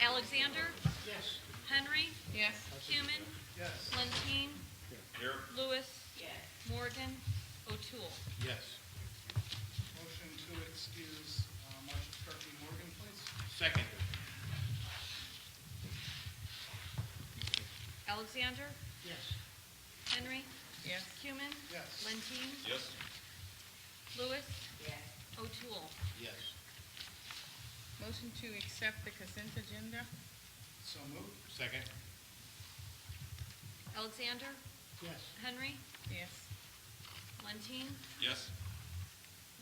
Alexander? Yes. Henry? Yes. Human? Yes. Lentine? Here. Lewis? Morgan? O'Toole? Yes. Motion to excuse Marcia McCarthy Morgan, please. Second. Alexander? Yes. Henry? Yes. Human? Yes. Lentine? Yes. Lewis? O'Toole? Yes. Motion to accept the consent agenda? So moved. Second. Alexander? Yes. Henry? Yes. Lentine? Yes.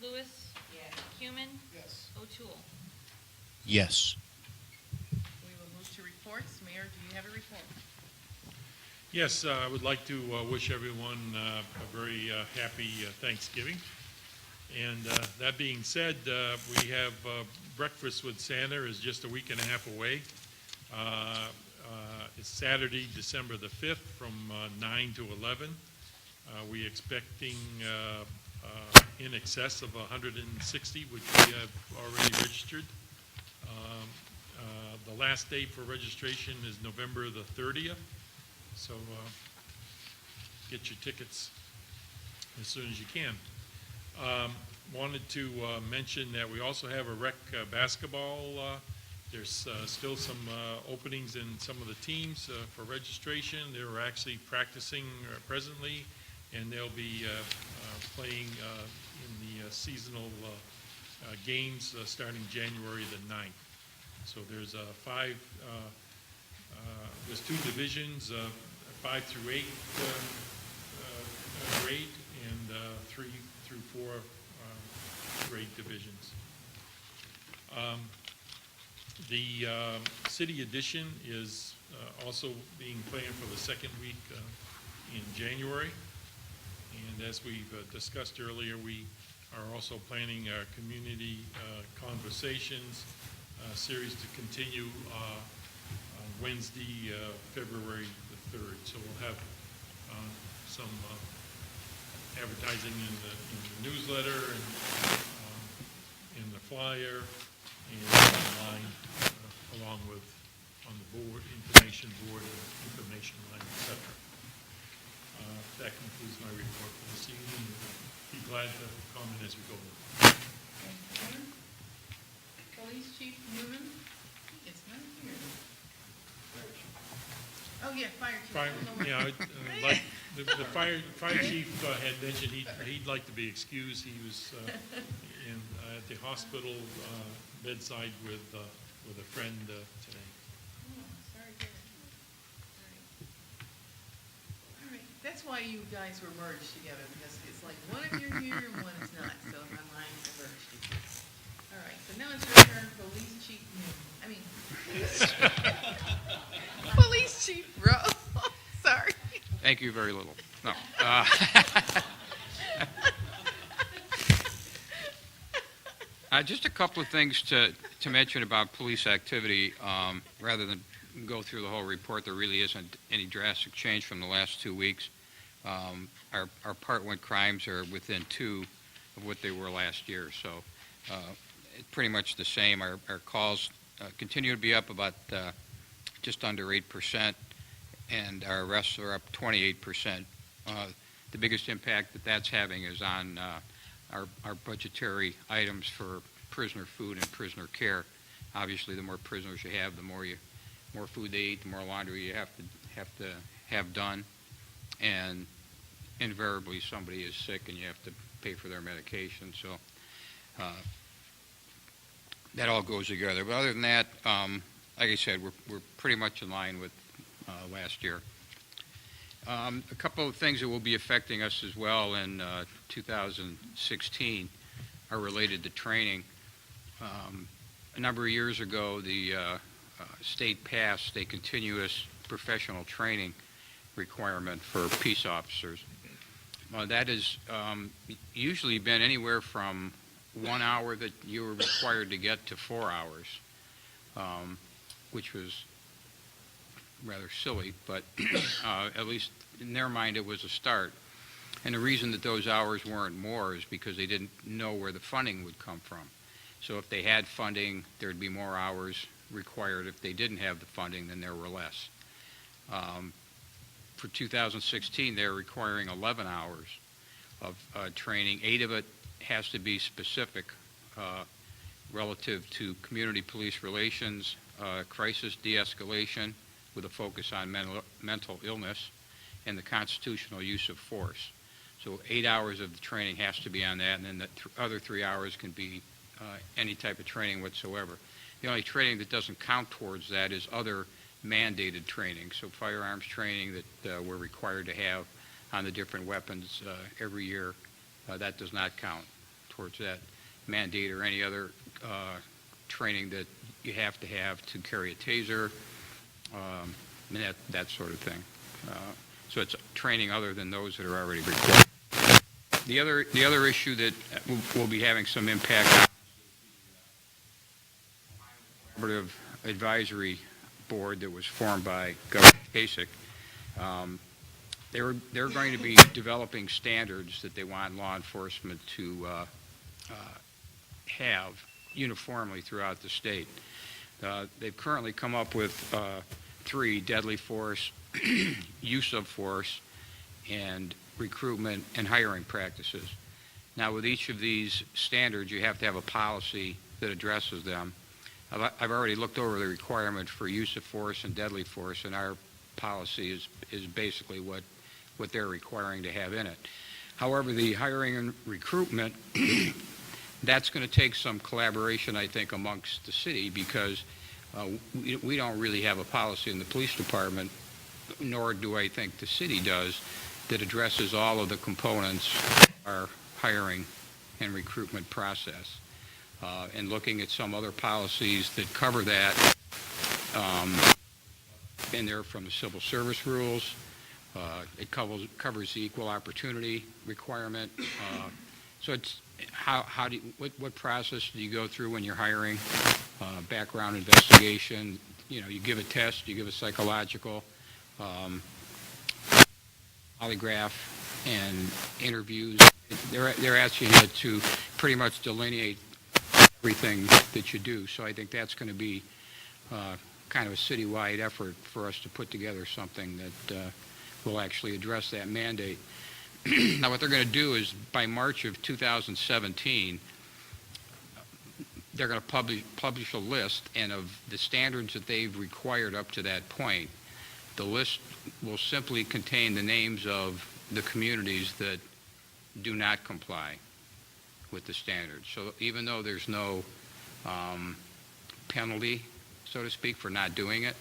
Lewis? Human? Yes. O'Toole? Yes. We will move to reports. Mayor, do you have a report? Yes, I would like to wish everyone a very happy Thanksgiving. And that being said, we have Breakfast with Santa is just a week and a half away. It's Saturday, December the 5th from 9 to 11. We're expecting in excess of 160, which we have already registered. The last date for registration is November the 30th. So get your tickets as soon as you can. Wanted to mention that we also have a rec basketball. There's still some openings in some of the teams for registration. They're actually practicing presently, and they'll be playing in the seasonal games starting January the 9th. So there's there's two divisions, 5 through 8 grade and 3 through 4 grade divisions. The city edition is also being planned for the second week in January. And as we've discussed earlier, we are also planning our community conversations series to continue Wednesday, February the 3rd. So we'll have some advertising in the newsletter and in the flyer and online, along with on the board, information board, and information line, etc. That concludes my report for this evening. Be glad to comment as we go. Thank you. Police Chief Newman? It's not here. Oh, yeah, Fire Chief. Fire, yeah, like the fire chief had mentioned he'd like to be excused. He was at the hospital bedside with a friend today. Oh, sorry to hear that. All right, that's why you guys were merged together, because it's like one of you are here and one is not, so my mind's merged. All right, so now it's your turn, Police Chief Newman. I mean, Police Chief Rowe. Sorry. Thank you very little. No. Just a couple of things to mention about police activity. Rather than go through the whole report, there really isn't any drastic change from the last 2 weeks. Our part-went crimes are within 2 of what they were last year, so it's pretty much the same. Our calls continue to be up about just under 8%, and our arrests are up 28%. The biggest impact that's having is on our budgetary items for prisoner food and prisoner care. Obviously, the more prisoners you have, the more food they eat, the more laundry you have to have done, and invariably somebody is sick and you have to pay for their medication. So that all goes together. But other than that, like I said, we're pretty much in line with last year. A couple of things that will be affecting us as well in 2016 are related to training. A number of years ago, the state passed a continuous professional training requirement for peace officers. That has usually been anywhere from 1 hour that you were required to get to 4 hours, which was rather silly, but at least in their mind it was a start. And the reason that those hours weren't more is because they didn't know where the funding would come from. So if they had funding, there'd be more hours. required. If they didn't have the funding, then there were less. For 2016, they're requiring 11 hours of training. 8 of it has to be specific relative to community police relations, crisis de-escalation with a focus on mental illness, and the constitutional use of force. So 8 hours of the training has to be on that, and then the other 3 hours can be any type of training whatsoever. The only training that doesn't count towards that is other mandated training. So firearms training that we're required to have on the different weapons every year, that does not count towards that mandate, or any other training that you have to carry a taser, and that sort of thing. So it's training other than those that are already required. The other issue that will be having some impact on the Collaborative Advisory Board that was formed by Governor Kasich. They're going to be developing standards that they want law enforcement to have uniformly throughout the state. They've currently come up with 3: deadly force, use of force, and recruitment and hiring practices. Now, with each of these standards, you have to have a policy that addresses them. I've already looked over the requirement for use of force and deadly force, and our policy is basically what they're requiring to have in it. However, the hiring and recruitment, that's going to take some collaboration, I think, amongst the city, because we don't really have a policy in the police department, nor do I think the city does, that addresses all of the components of our hiring and recruitment process. And looking at some other policies that cover that, and they're from the civil service rules. It covers the equal opportunity requirement. So it's what process do you go through when you're hiring? Background investigation. You give a test, you give a psychological, polygraph, and interviews. They're asking you to pretty much delineate everything that you do. So I think that's going to be kind of a citywide effort for us to put together something that will actually address that mandate. Now, what they're going to do is, by March of 2017, they're going to publish a list, and of the standards that they've required up to that point, the list will simply contain the names of the communities that do not comply with the standards. So even though there's no penalty, so to speak, for not doing it,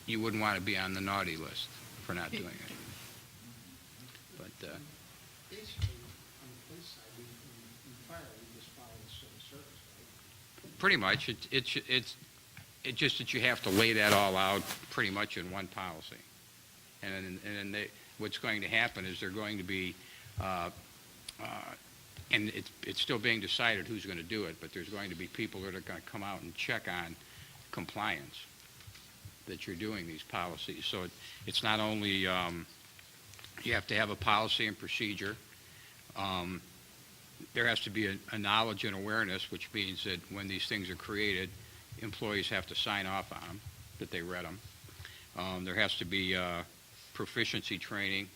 you wouldn't want to be on the naughty list for not doing it. But Basically, on the police side, we fire, we just follow the civil service, right? pretty much, it's just that you have to lay that all out pretty much in one policy. And then what's going to happen is they're going to be, and it's still being decided who's going to do it, but there's going to be people that are going to come out and check on compliance, that you're doing these policies. So it's not only, you have to have a policy and procedure. There has to be a knowledge and awareness, which means that when these things are created, employees have to sign off on them, that they read them. There has to be proficiency training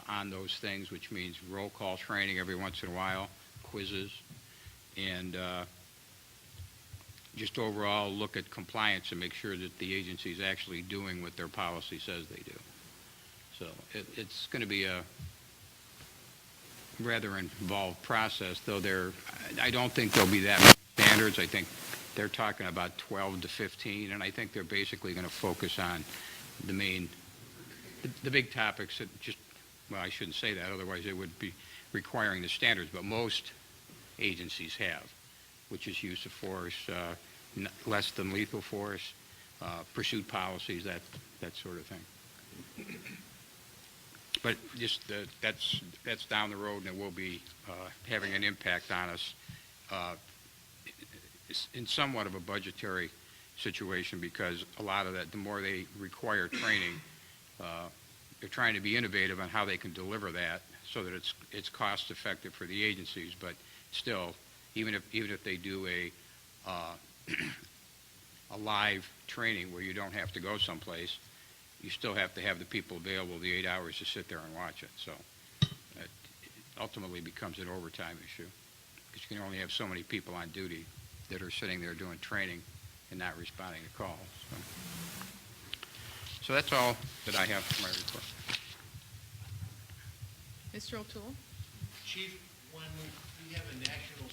on those things, which means roll call training every once in a while, quizzes, and just overall look at compliance and make sure that the agency is actually doing what their policy says they do. So it's going to be a rather involved process, though I don't think there'll be that many standards. I think they're talking about 12 to 15, and I think they're basically going to focus on the big topics that well, I shouldn't say that, otherwise it would be requiring the standards, but most agencies have, which is use of force, less than lethal force, pursuit policies, that sort of thing. But just that's down the road, and it will be having an impact on us in somewhat of a budgetary situation, because a lot of that, the more they require training, they're trying to be innovative on how they can deliver that so that it's cost effective for the agencies. But still, even if they do a live training where you don't have to go someplace. You still have to have the people available the 8 hours to sit there and watch it. So it ultimately becomes an overtime issue because you can only have so many people on duty that are sitting there doing training and not responding to calls. So that's all that I have for my report. Mr. O'Toole? Chief, when we have a national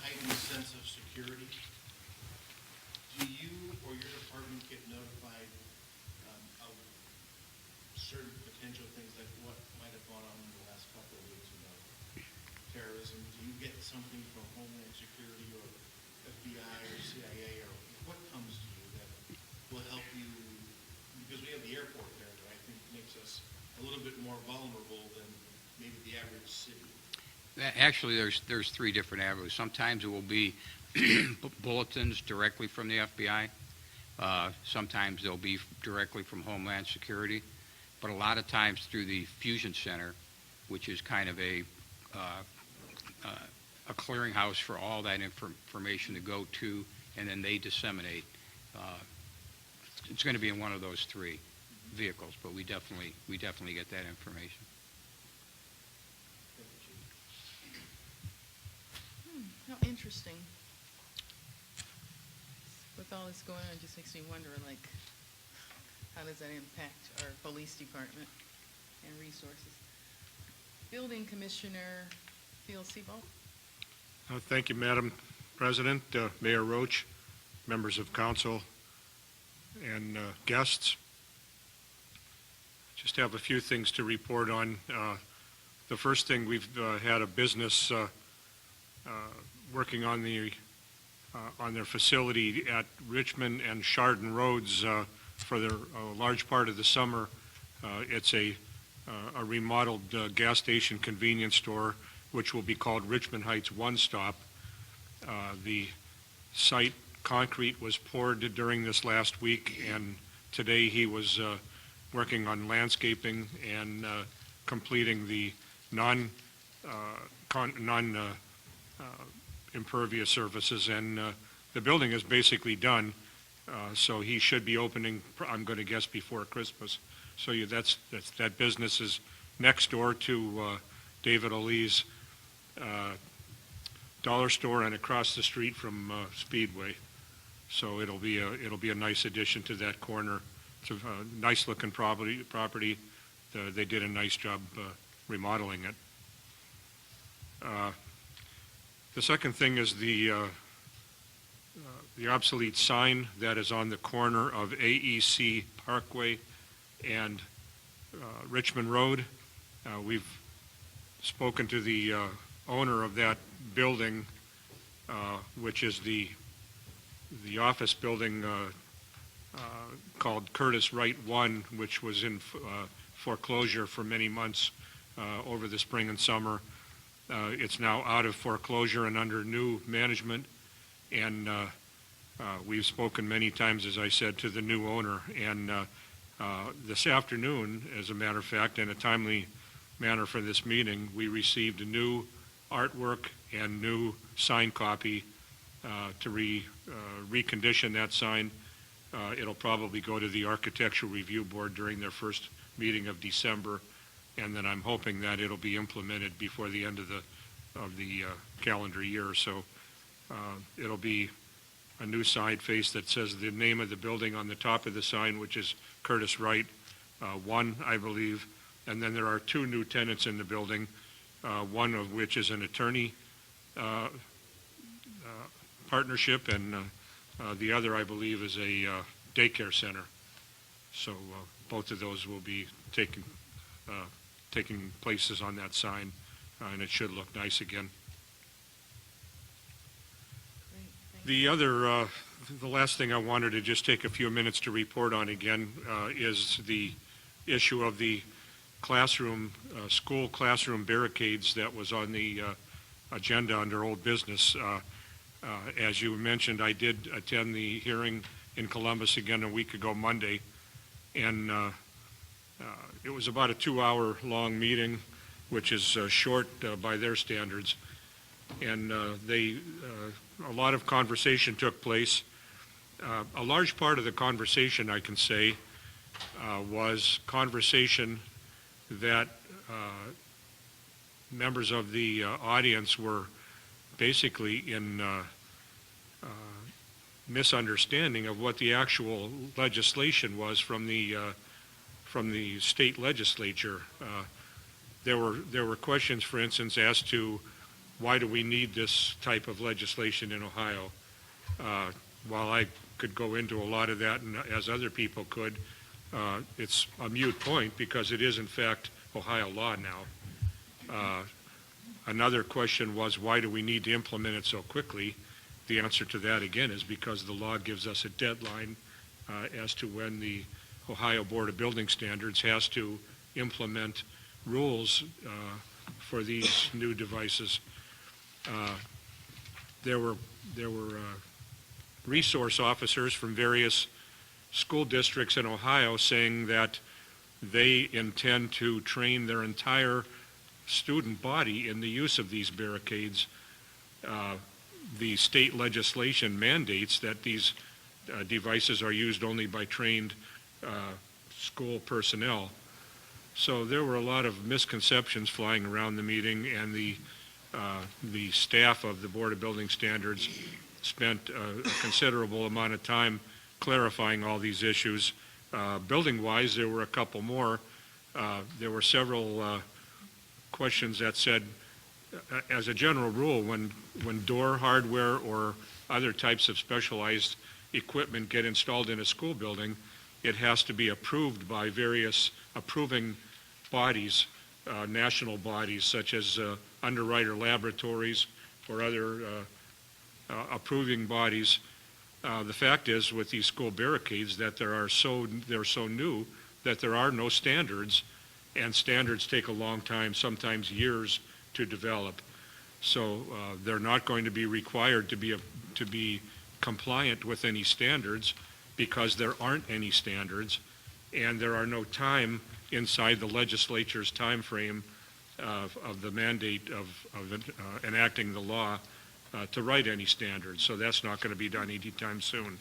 heightened sense of security, do you or your department get notified of certain potential things like what might have gone on in the last couple of weeks about terrorism? Do you get something from Homeland Security or FBI or CIA, or what comes to you that will help you? Because we have the airport there that I think makes us a little bit more vulnerable than maybe the average city. Actually, there's three different avenues. Sometimes it will be bulletins directly from the FBI. Sometimes they'll be directly from Homeland Security. But a lot of times through the Fusion Center, which is kind of a clearinghouse for all that information to go to, and then they disseminate. It's going to be in one of those three vehicles, but we definitely get that information. How interesting. With all this going on, it just makes me wonder, like, how does that impact our police department and resources? Building Commissioner Phil Seabolt. Thank you, Madam President, Mayor Roach, members of council, and guests. Just have a few things to report on. The first thing, we've had a business working on their facility at Richmond and Chardon Roads for a large part of the summer. It's a remodeled gas station convenience store, which will be called Richmond Heights One Stop. The site concrete was poured during this last week, and today he was working on landscaping and completing the impervious surfaces, and the building is basically done. So he should be opening, I'm going to guess, before Christmas. So that business is next door to David Ali's dollar store and across the street from Speedway. So it'll be a nice addition to that corner. It's a nice looking property. They did a nice job remodeling it. The second thing is the obsolete sign that is on the corner of AEC Parkway and Richmond Road. We've spoken to the owner of that building, which is the office building called Curtis Wright 1, which was in foreclosure for many months over the spring and summer. It's now out of foreclosure and under new management, and we've spoken many times, as I said, to the new owner. And this afternoon, as a matter of fact, in a timely manner for this meeting, we received a new artwork and new sign copy to recondition that sign. It'll probably go to the Architectural Review Board during their first meeting of December, and then I'm hoping that it'll be implemented before the end of the calendar year. So it'll be a new side face that says the name of the building on the top of the sign, which is Curtis Wright 1, I believe. And then there are two new tenants in the building, one of which is an attorney partnership, and the other, I believe, is a daycare center. So both of those will be taking places on that sign, and it should look nice again. The other, the last thing I wanted to just take a few minutes to report on again is the issue of the classroom, school classroom barricades that was on the agenda under old business. As you mentioned, I did attend the hearing in Columbus again a week ago Monday, and it was about a 2-hour long meeting, which is short by their standards. and a lot of conversation took place. A large part of the conversation, I can say, was conversation that members of the audience were basically in misunderstanding of what the actual legislation was from the state legislature. There were questions, for instance, as to why do we need this type of legislation in Ohio. While I could go into a lot of that, and as other people could, it's a moot point because it is in fact Ohio law now. Another question was, why do we need to implement it so quickly? The answer to that, again, is because the law gives us a deadline as to when the Ohio Board of Building Standards has to implement rules for these new devices. There were resource officers from various school districts in Ohio saying that they intend to train their entire student body in the use of these barricades. The state legislation mandates that these devices are used only by trained school personnel. So there were a lot of misconceptions flying around the meeting, and the staff of the Board of Building Standards spent a considerable amount of time clarifying all these issues. Building-wise, there were a couple more. There were several questions that said, as a general rule, when door hardware or other types of specialized equipment get installed in a school building, it has to be approved by various approving bodies, national bodies such as Underwriter Laboratories or other approving bodies. The fact is, with these school barricades, that they're so new that there are no standards, and standards take a long time, sometimes years, to develop. So they're not going to be required to be compliant with any standards because there aren't any standards, and there are no time inside the legislature's time frame of the mandate of enacting the law to write any standards. So that's not going to be done anytime soon.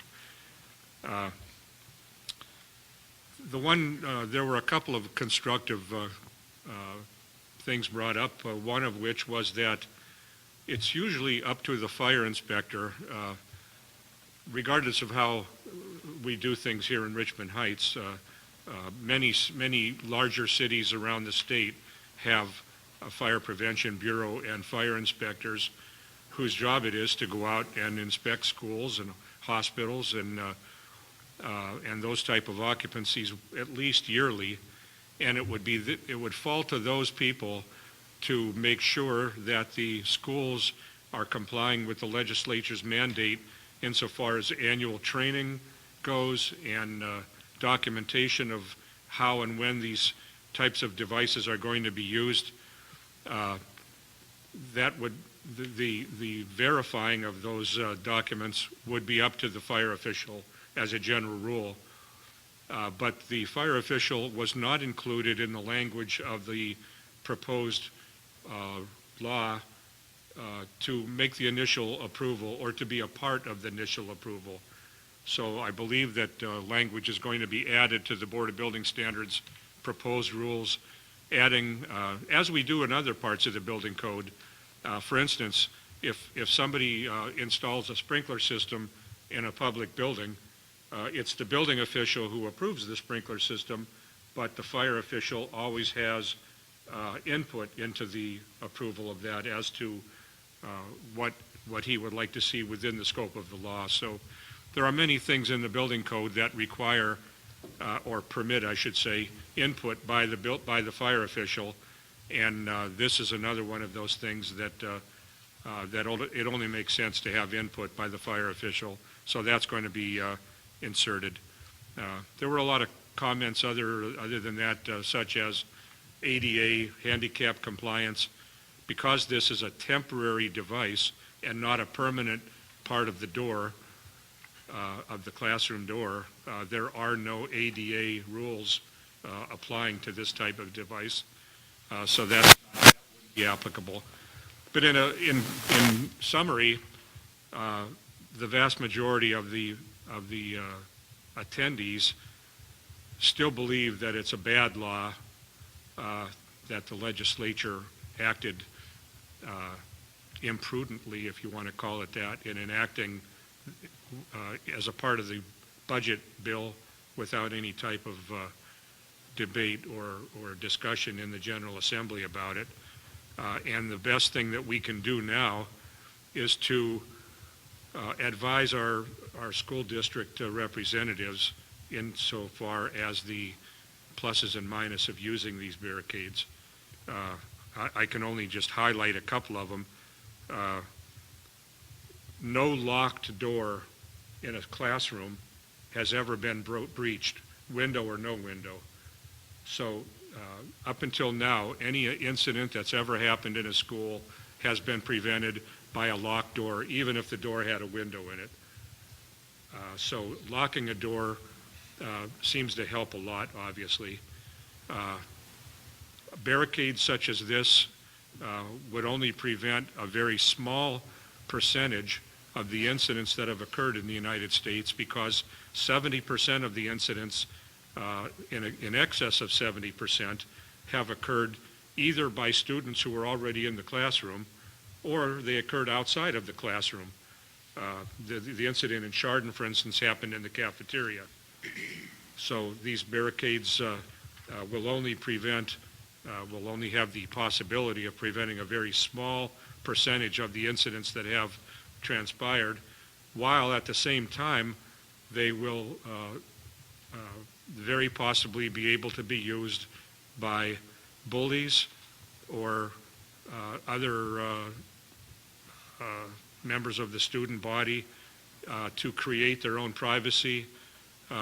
There were a couple of constructive things brought up, one of which was that it's usually up to the fire inspector, regardless of how we do things here in Richmond Heights. Many larger cities around the state have a fire prevention bureau and fire inspectors whose job it is to go out and inspect schools and hospitals and those type of occupancies at least yearly. And it would fall to those people to make sure that the schools are complying with the legislature's mandate insofar as annual training goes and documentation of how and when these types of devices are going to be used. The verifying of those documents would be up to the fire official as a general rule. But the fire official was not included in the language of the proposed law to make the initial approval or to be a part of the initial approval. So I believe that language is going to be added to the Board of Building Standards proposed rules, adding, as we do in other parts of the building code. For instance, if somebody installs a sprinkler system in a public building, it's the building official who approves the sprinkler system, but the fire official always has input into the approval of that as to what he would like to see within the scope of the law. So there are many things in the building code that require, or permit, I should say, input by the fire official, and this is another one of those things that it only makes sense to have input by the fire official. So that's going to be inserted. There were a lot of comments other than that, such as ADA, handicap compliance. Because this is a temporary device and not a permanent part of the door, of the classroom door, there are no ADA rules applying to this type of device. So that wouldn't be applicable. But in summary, the vast majority of the attendees still believe that it's a bad law, that the legislature acted imprudently, if you want to call it that, in enacting as a part of the budget bill without any type of debate or discussion in the General Assembly about it. And the best thing that we can do now is to advise our school district representatives insofar as the pluses and minuses of using these barricades. I can only just highlight a couple of them. No locked door in a classroom has ever been breached, window or no window. So up until now, any incident that's ever happened in a school has been prevented by a locked door, even if the door had a window in it. So locking a door seems to help a lot, obviously. Barricades such as this would only prevent a very small percentage of the incidents that have occurred in the United States, because 70% of the incidents, in excess of 70%, have occurred either by students who were already in the classroom or they occurred outside of the classroom. The incident in Chardon, for instance, happened in the cafeteria. So these barricades will only have the possibility of preventing a very small percentage of the incidents that have transpired, while at the same time they will very possibly be able to be used by bullies or other members of the student body to create their own privacy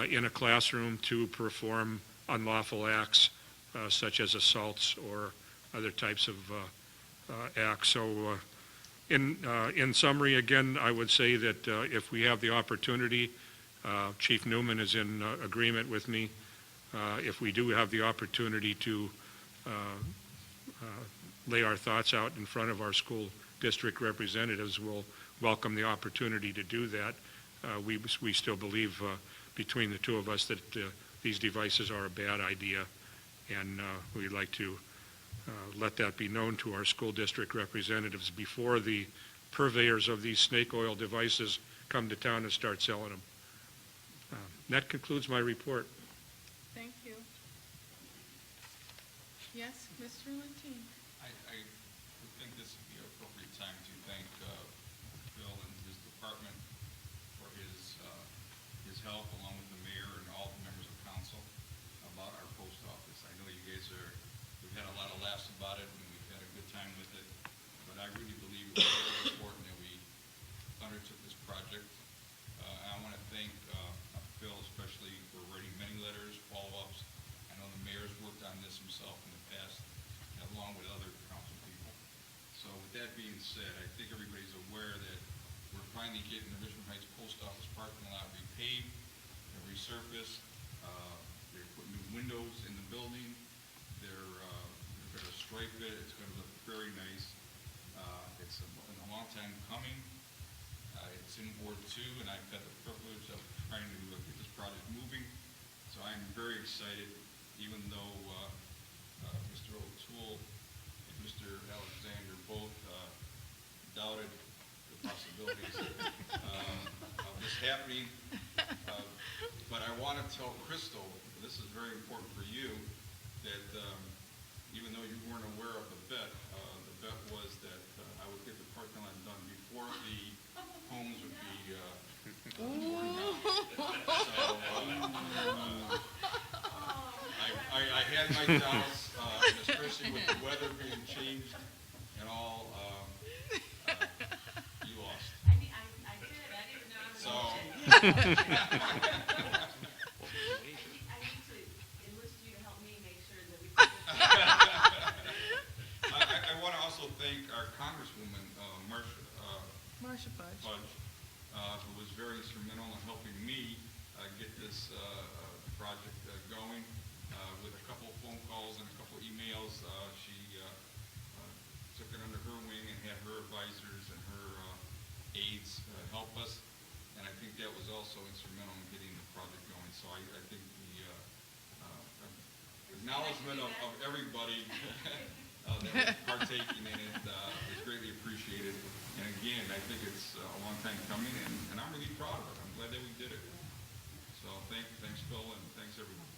in a classroom, to perform unlawful acts such as assaults or other types of acts. So in summary, again, I would say that if we have the opportunity, Chief Newman is in agreement with me, if we do have the opportunity to lay our thoughts out in front of our school district representatives, we'll welcome the opportunity to do that. We still believe between the two of us that these devices are a bad idea, and we'd like to let that be known to our school district representatives before the purveyors of these snake oil devices come to town and start selling them. That concludes my report. Thank you. Yes, Mr. Lentine? I think this would be an appropriate time to thank Bill and his department for his help, along with the mayor and all the members of council, about our post office. I know you guys we've had a lot of laughs about it, and we've had a good time with it, but I really believe it was very important that we undertook this project. I want to thank Phil especially for writing many letters, follow-ups. I know the mayor's worked on this himself in the past, along with other council people. So with that being said, I think everybody's aware that we're finally getting the Richmond Heights post office parking lot repaved and resurfaced. They're putting new windows in the building. They're going to stripe it. It's going to look very nice. It's been a long time coming. It's in Ward 2, and I've had the privilege of trying to get this project moving. So I'm very excited, even though Mr. O'Toole and Mr. Alexander both doubted the possibilities of this happening. But I want to tell Crystal, this is very important for you, that even though you weren't aware of the bet was that I would get the parking lot done before the homes would be torn down. So I had my doubts, especially with the weather being changed and all. You lost. I did. I didn't know I was. So. I need to enlist you to help me make sure that we. I want to also thank our Congresswoman, Marsha Fudge. Who was very instrumental in helping me get this project going. With a couple of phone calls and a couple of emails, she took it under her wing and had advisors and her aides help us, and I think that was also instrumental in getting the project going. So I think the acknowledgement of everybody that was partaking in it is greatly appreciated. And again, I think it's a long time coming, and I'm really proud of it. I'm glad that we did it. So thanks, Phil, and thanks, everyone.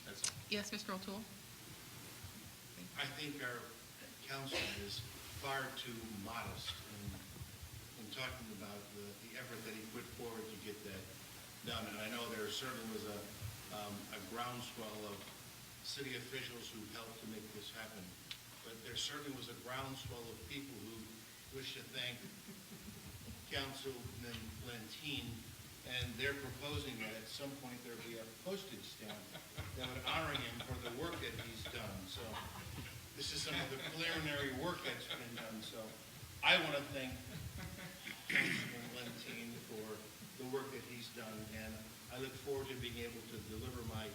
That's all. Yes, Mr. O'Toole? I think our council is far too modest in talking about the effort that he put forward to get that done. And I know there certainly was a groundswell of city officials who helped to make this happen. But there certainly was a groundswell of people who wish to thank Councilman Lentine, and they're proposing that at some point there be a postage stamp that would honor him for the work that he's done. So this is some of the preliminary work that's been done. So I want to thank Councilman Lentine for the work that he's done, and I look forward to being able to deliver my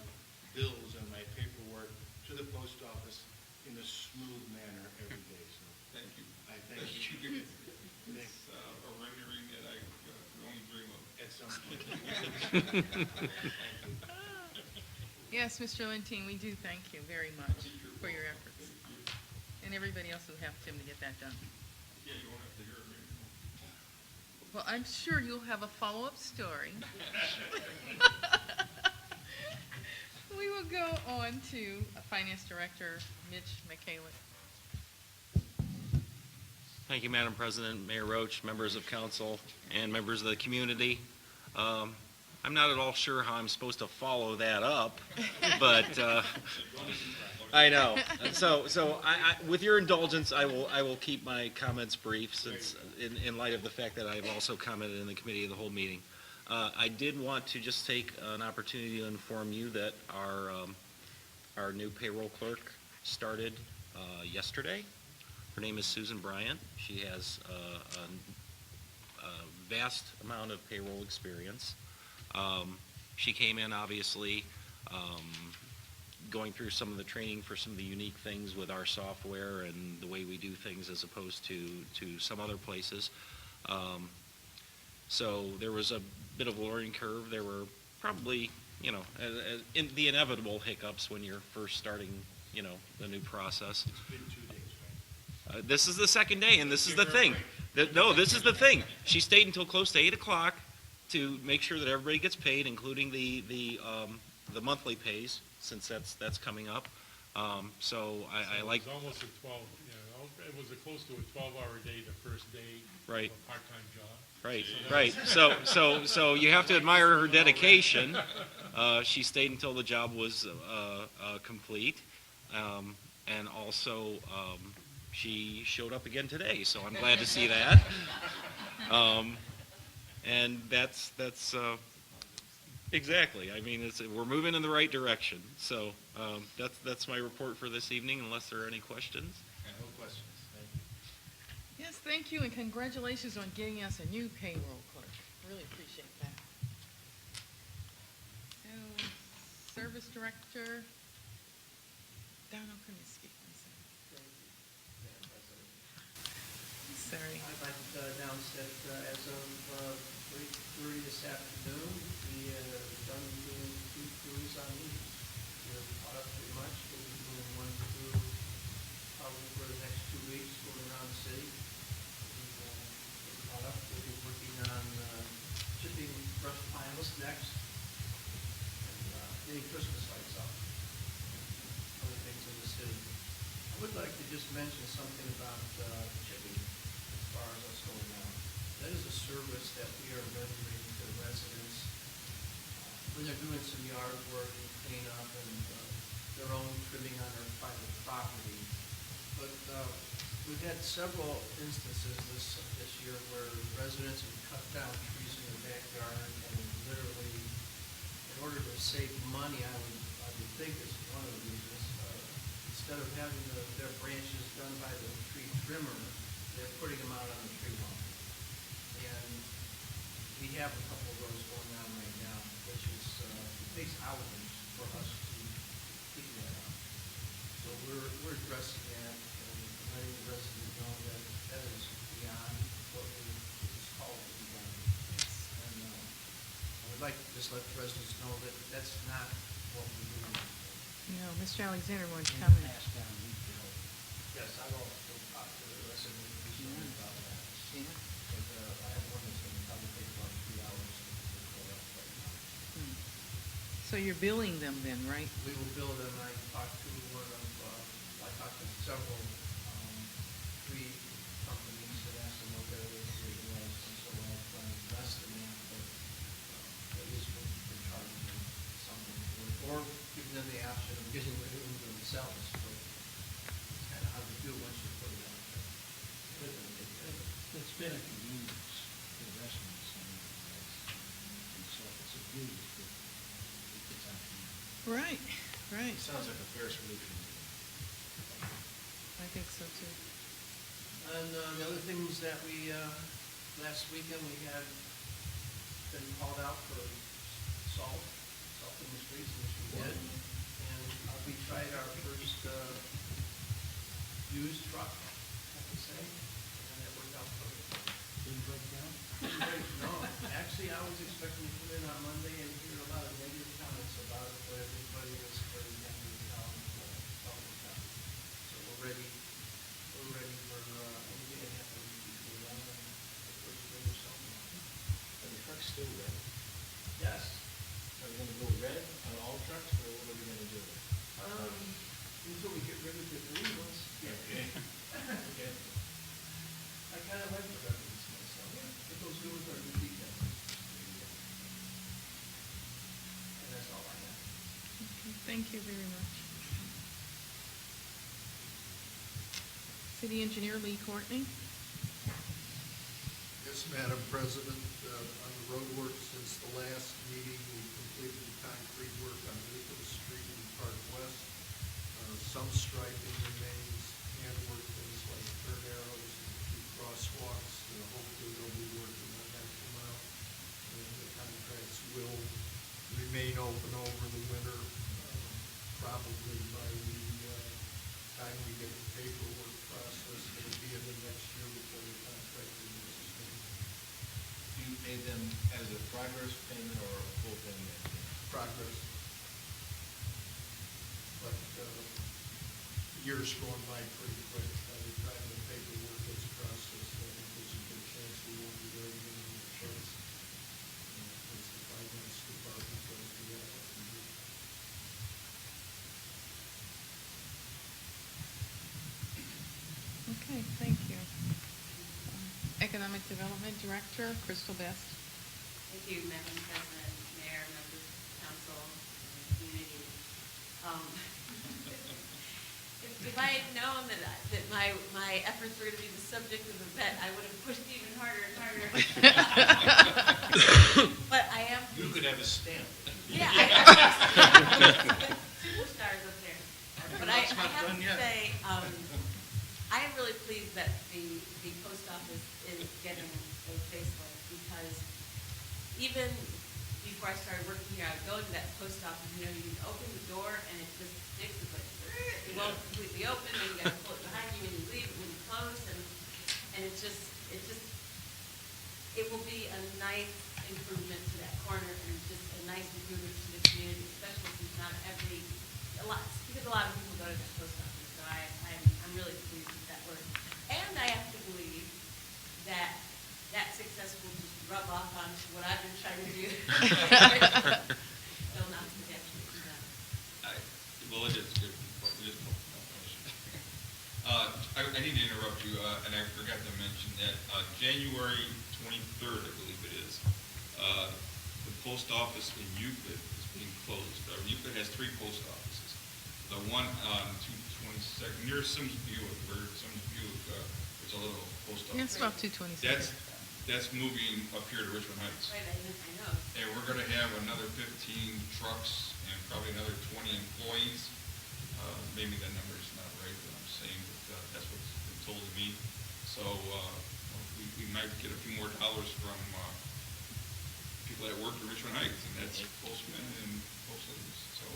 bills and my paperwork to the post office in a smooth manner every day. So Thank you. I thank you. It's a rendering that I could only dream of. At some point. Thank you. Yes, Mr. Lentine, we do thank you very much for your efforts. And everybody else who helped him to get that done. Yeah, you won't have to hear it anymore. Well, I'm sure you'll have a follow-up story. We will go on to Finance Director Mitch McCaleb. Thank you, Madam President, Mayor Roach, members of council, and members of the community. I'm not at all sure how I'm supposed to follow that up, but I know. So I, with your indulgence, I will keep my comments brief, since in light of the fact that I've also commented in the committee of the whole meeting. I did want to just take an opportunity to inform you that our new payroll clerk started yesterday. Her name is Susan Bryant. She has a vast amount of payroll experience. She came in, obviously, going through some of the training for some of the unique things with our software and the way we do things as opposed to some other places. So there was a bit of a learning curve. There were probably, in the inevitable hiccups when you're first starting, the new process. It's been 2 days, right? This is the second day, and this is the thing. No, this is the thing. She stayed until close to 8 o'clock to make sure that everybody gets paid, including the monthly pays, since that's coming up. So I like. It was almost a 12. It was close to a 12-hour day the first day. Right. Of a part-time job. Right. So you have to admire her dedication. She stayed until the job was complete, and also she showed up again today. So I'm glad to see that. And that's exactly. I mean, we're moving in the right direction. So that's my report for this evening. Unless there are any questions. No questions. Thank you. Yes, thank you, and congratulations on getting us a new payroll clerk. Really appreciate that. So, Service Director, Donald Kaminsky. Sorry. I'd like to announce that as of 3:30 this afternoon, we are done doing 2 crews on these. We're caught up pretty much. We'll be doing 1 crew probably for the next 2 weeks going around the city. We're caught up. We'll be working on chipping brush piles next and getting Christmas lights up. Other things in the city. I would like to just mention something about chipping. As far as us going down. That is a service that we are rendering to residents when they're doing some yard work and cleanup and their own trimming on their private property. But we've had several instances this year where residents have cut down trees in their backyard and literally, in order to save money, I would think is one of the reasons, instead of having their branches done by the tree trimmer, they're putting them out on the tree line. And we have a couple of those going on right now, which is, it takes hours for us to figure that out. So we're addressing that and letting the residents know that that is just let the residents know that that's not what we're doing. No, Mr. Alexander wants to comment. Pass down retail. Yes, I will talk to the resident about that. Yeah. But I have one that's going to probably take about 3 hours to clear up right now. So you're billing them then, right? We will build them. I talked to several tree companies and asked them what their rate was, and so I'll try and less than that, but at least we're charging them something for it, or giving them the option of getting rid of them themselves, but it's kind of hard to do once you put it out there. It's been a convenience for the residents, and so if it's abused, it gets out of hand. Right, right. Sounds like a fair solution. I think so too. And the other things that we, last weekend, we had been called out for salt in the streets, which we did. And we tried our first used truck, I have to say, and it worked out perfect. Didn't break down? No, actually, I was expecting to put in on Monday and hear a lot of negative comments about it, but everybody was very happy with how it worked out. So we're ready for anything that happens between now and the first day or something. Are the trucks still red? Yes. Are we gonna go red on all trucks, or what are we gonna do? Until we get rid of the green ones. Okay. Okay. I kind of like the red ones myself. It goes good with our new detail. And that's all I have. Okay, thank you very much. City Engineer Lee Courtney. Yes, Madam President, on the road work since the last meeting, we completed the concrete work on Nicholas Street and Park West. Some striping remains, handwork, things like turn arrows and 2 crosswalks. Hopefully they'll be working on that tomorrow. And the contracts will remain open over the winter, probably by the time we get the paperwork process. It'll be in the next year before the contract is finished. Do you pay them as a progress payment or a full payment? Progress. But years going by pretty quick. By the time the paperwork gets processed, I think there's a good chance we won't be ready to get any choice. As the finance department goes to that. Okay, thank you. Economic Development Director, Crystal Best. Thank you, Madam President, Mayor, members of the council, and community. If I had known that my efforts were going to be the subject of the event, I would have pushed even harder and harder. But I am. You could have a stamp. Yeah, I have superstars up there. But I have to say, I am really pleased that the post office is getting a facelift, because even before I started working here, I would go to that post office, you open the door and it just sticks, it's like, it won't completely open, and you gotta pull it behind you when you leave, when you close, and it will be a nice improvement to that corner, and just a nice improvement to the community, especially since because a lot of people go to that post office, so I'm really pleased with that work. And I have to believe that success will just rub off onto what I've been trying to do. So not to get Well, it is good. It is I need to interrupt you, and I forgot to mention that January 23rd, I believe it is, the post office in Euclid is being closed. Euclid has 3 post offices. The one on 222nd, near Sims Buick, where Sims Buick, there's a little post office. Yeah, it's about 226. That's moving up here to Richmond Heights. right, I know. And we're gonna have another 15 trucks and probably another 20 employees. Maybe that number is not right, what I'm saying, but that's what's been told to me. So, we might get a few more dollars from, people that work in Richmond Heights, and that's postmen and post ladies. So,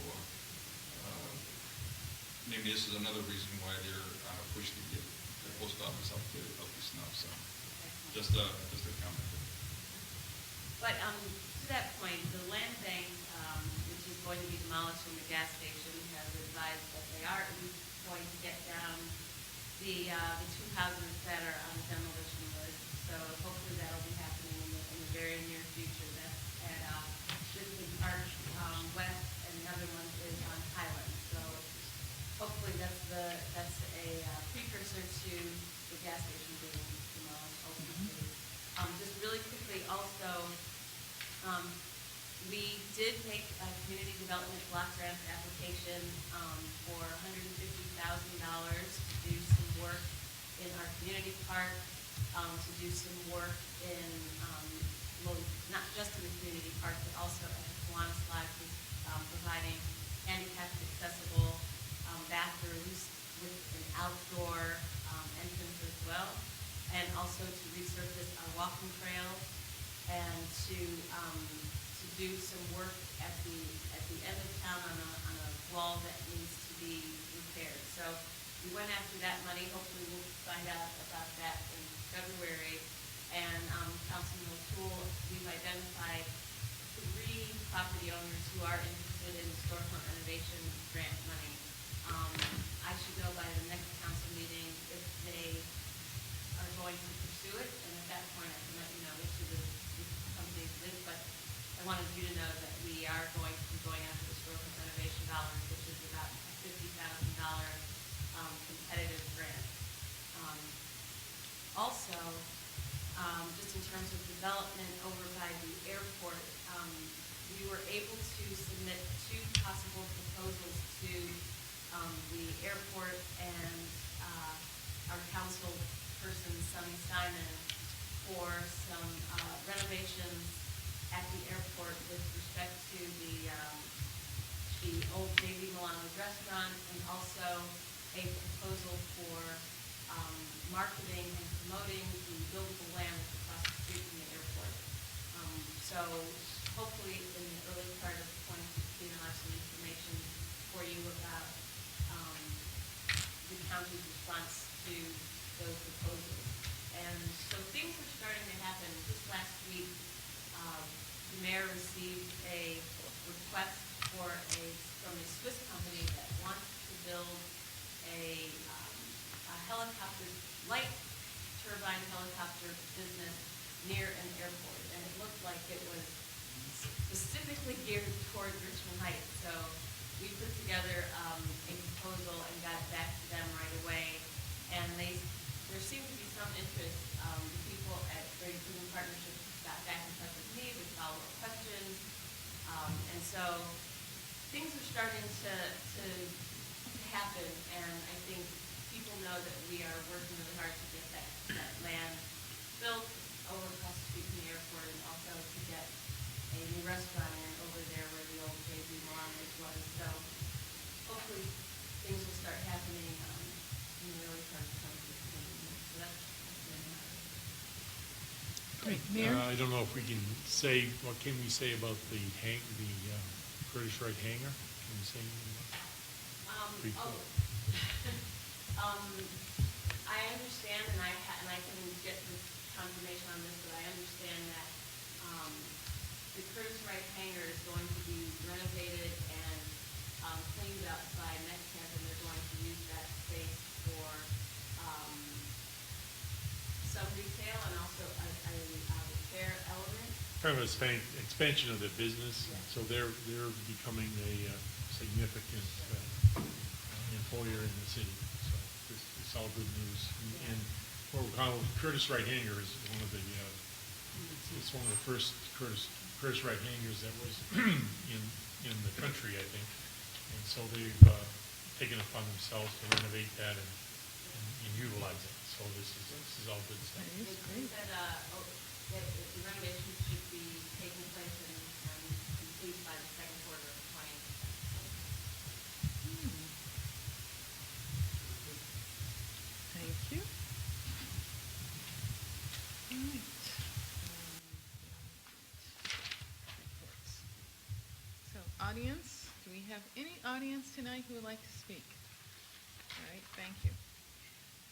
maybe this is another reason why they're on a push to get the post office up to snuff, so. Just a comment. But, to that point, the land bank, which is going to be demolished from the gas station, has advised that they are at least going to get down the two houses that are on the demolition list. So hopefully that'll be happening in the very near future. That's at Richmond Park West, and the other one is on Highland. So hopefully that's a precursor to the gas station being demolished ultimately. Just really quickly, also, we did make a community development block grant application for $150,000 to do some work in our community park, to do some work in, well, not just in the community park, but also at the Kiwanis Lodge, providing handicapped accessible bathrooms with an outdoor entrance as well, and also to resurface our walking trails and to do some work at the end of town on a wall that needs to be repaired. So we went after that money. Hopefully we'll find out about that in February. And Councilman O'Toole, we've identified 3 property owners who are interested in storefront renovation grant money. I should know by the next council meeting if they are going to pursue it, and at that point I can let you know which of the companies it is, but I wanted you to know that we are going to be going after the storefront renovation dollars, which is about a $50,000 competitive grant. Also, just in terms of development over by the airport, we were able to submit 2 possible proposals to the airport and our council person, Sonny Simon, for some renovations at the airport with respect to the old J.B. Milano's restaurant, and also a proposal for marketing and promoting the buildable land that's across the street from the airport. So hopefully in the early part of 2016 I'll have some information for you about the county's response to those proposals. And so things are starting to happen. Just last week, the mayor received a request from a Swiss company that wants to build a helicopter, light turbine helicopter business near an airport. And it looked like it was specifically geared toward Richmond Heights. So we put together a proposal and got it back to them right away. And there seemed to be some interest. The people at Great Improvement Partnership got back in touch with me with follow-up questions. And so things are starting to happen, and I think people know that we are working really hard to get that land built over across the street from the airport, and also to get a new restaurant in over there where the old J.B. Milano's was. So hopefully things will start happening in the early part of 2016. So that's Great. Mayor? I don't know if we can say, what can we say about the Curtis Wright hangar? Can we say anything about that? I understand, and I can get this confirmation on this, but I understand that the Curtis Wright hangar is going to be renovated and cleaned up by NetCamp, and they're going to use that space for some retail and also a repair element. Kind of an expansion of their business, so they're becoming a significant employer in the city. So it's all good news. And what we call Curtis Wright hangar is one of the it's one of the first Curtis Wright hangars that was in the country, I think. And so they've taken it upon themselves to renovate that and utilize it. So this is all good stuff. They said that the renovation should be taking place and complete by the second quarter of 2016. Thank you. All right. Reports. So, audience, do we have any audience tonight who would like to speak? All right, thank you.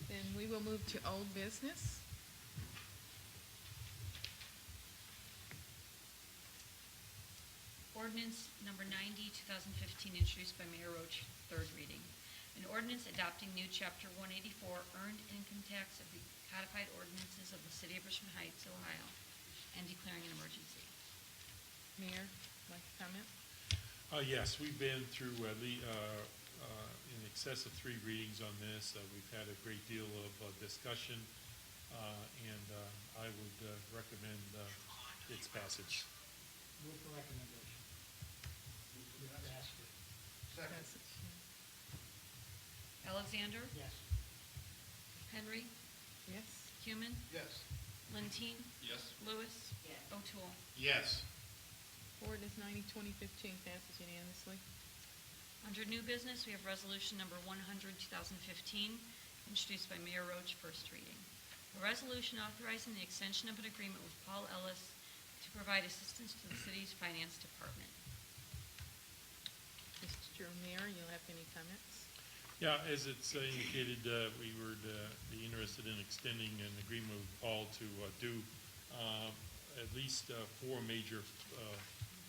Then we will move to old business. Ordinance number 90, 2015, introduced by Mayor Roach, third reading. An ordinance adopting new Chapter 184 Earned Income Tax of the codified ordinances of the City of Richmond Heights, Ohio, and declaring an emergency. Mayor, like to comment? Yes, we've been through in excess of 3 readings on this. We've had a great deal of discussion, and I would recommend its passage. Move for recommendation. With basket. Second. Passage, Alexander? Yes. Henry? yes. Human? Yes. Lentine? Yes. Lewis? Yes. O'Toole? Yes. Ordinance 90, 2015 passes unanimously. Under new business, we have resolution number 100, 2015, introduced by Mayor Roach, first reading. A resolution authorizing the extension of an agreement with Paul Ellis to provide assistance to the city's finance department. Mr. Mayor, you'll have any comments? Yeah, as it's indicated, we would be interested in extending an agreement with Paul to do at least 4 major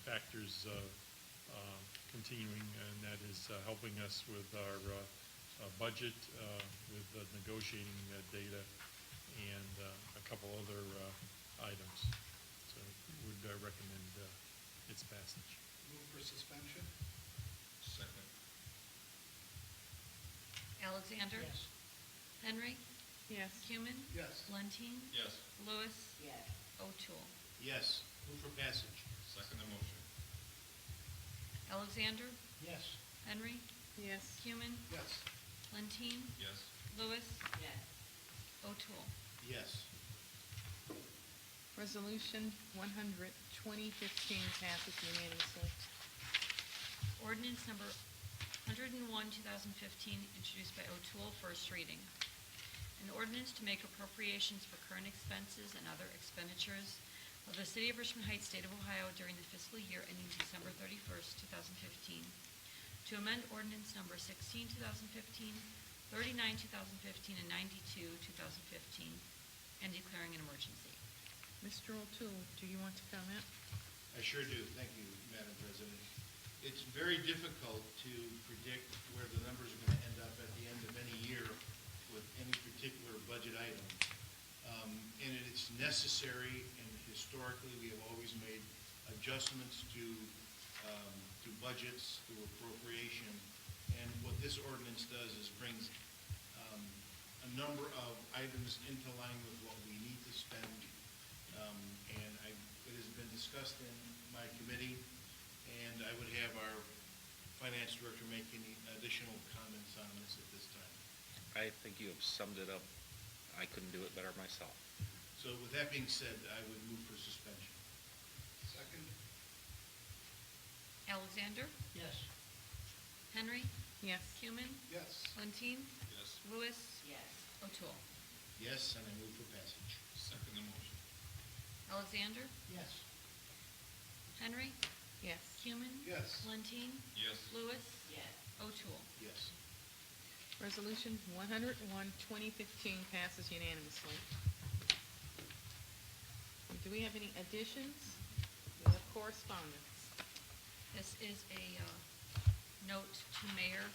factors continuing, and that is helping us with our budget, with negotiating data, and a couple other items. So would recommend its passage. Move for suspension? Second. Alexander? Yes. Henry? Yes. Human? Yes. Lentine? Yes. Lewis? Yes. O'Toole? Yes. Move for passage. Second the motion. Alexander? Yes. Henry? Yes. Human? Yes. Lentine? Yes. Lewis? Yes. O'Toole? Yes. Resolution 100, 2015 passes unanimously. Ordinance number 101, 2015, introduced by O'Toole, first reading. An ordinance to make appropriations for current expenses and other expenditures of the City of Richmond Heights, State of Ohio during the fiscal year ending December 31st, 2015, to amend ordinance number 16, 2015, 39, 2015, and 92, 2015, and declaring an emergency. Mr. O'Toole, do you want to comment? I sure do. Thank you, Madam President. It's very difficult to predict where the numbers are going to end up at the end of any year with any particular budget item. And it's necessary, and historically, we have always made adjustments to budgets, to appropriation. And what this ordinance does is brings a number of items into line with what we need to spend. It has been discussed in my committee, and I would have our finance director make any additional comments on this at this time. I think you have summed it up. I couldn't do it better myself. So with that being said, I would move for suspension. Second? Alexander? Yes. Henry? Yes. Human? Yes. Lentine? Yes. Lewis? Yes. O'Toole? Yes, and I move for passage. Second the motion. Alexander? Yes. Henry? Yes. Human? Yes. Lentine? Yes. Lewis? Yes. O'Toole? Yes. Resolution 101, 2015 passes unanimously. Do we have any additions? We have correspondence. This is a note to Mayor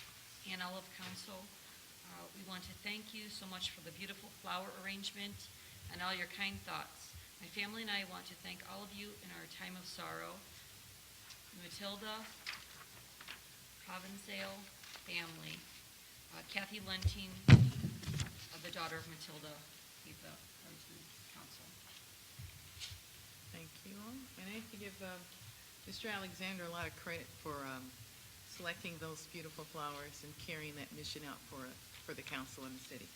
and all of council. We want to thank you so much for the beautiful flower arrangement and all your kind thoughts. My family and I want to thank all of you in our time of sorrow. Matilda, Provençale family, Kathy Lentine, the daughter of Matilda, gave the cards to the council. Thank you. And I have to give Mr. Alexander a lot of credit for selecting those beautiful flowers and carrying that mission out for the council and the city.